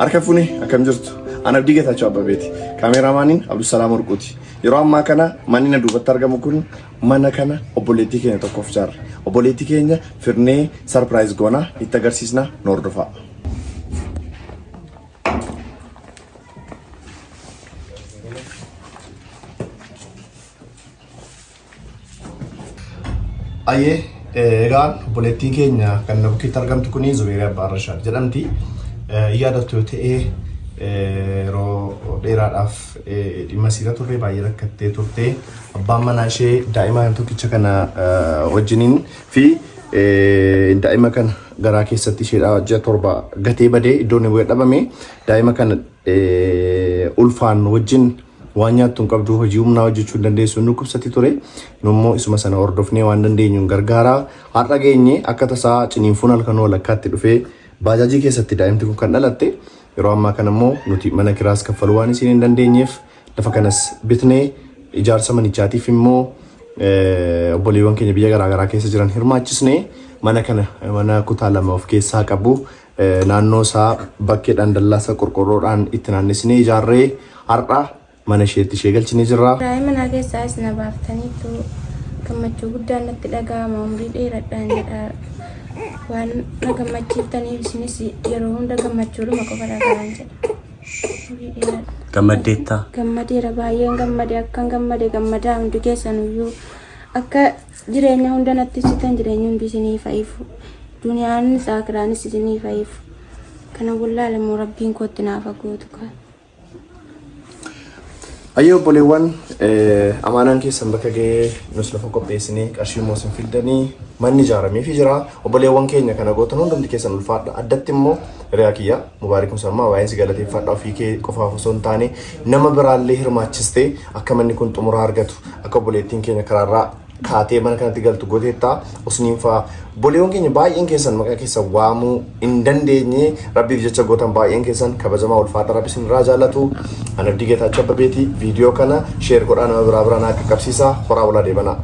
Arkafuni akkam jirtu ana abdii Geetaachoo Abbabeeti kaameraamaaniin Abdusalaam Warquuti yeroo ammaa kana manni na duubatti argamu kun mana kana obboleettii keenya tokkoof jaarra obboleettii keenya firnee sarpiraayiz goona itti agarsiisna nu hordofaa. Ayyee egaan obboleettiin keenya kan na bukkeetti argamtu kuni Zubeerii Abbaa Rashaad jedhamti. Yaadatu ta'ee yeroo dheeraadhaaf dhimma siira turre baay'ee rakkattee turte abbaan manaa ishee daa'ima tokkicha kana wajjiniin fi daa'ima kana garaa keessatti isheedhaa ji'a 7 gatee badee iddoon bu'ee dhabame daa'ima kana ulfaan wajjin waan nyaattu hin qabdu hojii humnaa hojjechuu hin dandeessu nu kubsatti ture nummoo isuma sana hordofnee waan dandeenyuun gargaaraa har'a geenye akka tasaa ciniinfuun halkan walakkaatti dhufee baajaajii keessatti daa'imti kun kan dhalatte yeroo ammaa kana immoo nuti mana kiraas kaffaluu waan isin hin dandeenyeef lafa kanas bitnee ijaarsa manichaatiif immoo obboleewwan keenya biyya garaagaraa keessa jiran hirmaachisnee mana kana mana kutaa 2 of keessaa qabu naannoo isaa bakkeedhaan dallaasa qorqorroodhaan itti naannessinee ijaarree har'a mana isheetti ishee galchinee jirra. Daa'imman keessaa isin baaftaniitu gammachuu guddaan natti dhaga'ama umrii dheeraadhaan jedha. Waan na gammachiiftaniif isinis yeroo hunda gammachuudhuma qofa dhaga'an jedha. Gammadeetta. Gammadeera baay'een gammade akkan gammade gammadaa hundi keessanuyyuu akka jireenya hunda natti ibsitan jireenya hundi isinii fa'ifu. Duniyaan saakiraanis isinii fa'ifu. Kana wallaalamoo rabbiin kootti naaf gootu kan. Ayyee obboleewwan amaanaan keessan bakka ga'ee nus lafa qopheessinee qarshii immoo isin fidanii manni ijaarameefii jira obboleewwan keenya kana gootan hundumti keessan ulfaadha addatti immoo hiriyaa kiyya Mubaarik Musammaa waa'een si galateeffadha ofii kee qofaaf osoo hin taane nama biraallee hirmaachistee akka manni kun xumura argatu akka obboleettiin keenya karaarraa kaatee mana kanatti galtu gooteetta osniin fa'aa obboleewwan keenya baay'een keessan maqaa keessan waamuu hin dandeenye rabbiif jecha gootan baay'een keessan kabajamaa ulfaadha rabbi isin irraa jaallatu ana abdii Geetaachoo Abbabeeti viidiyoo kana sheer godhaa nama biraa biraan akka qabsiisa horaa bulaa deebanaa.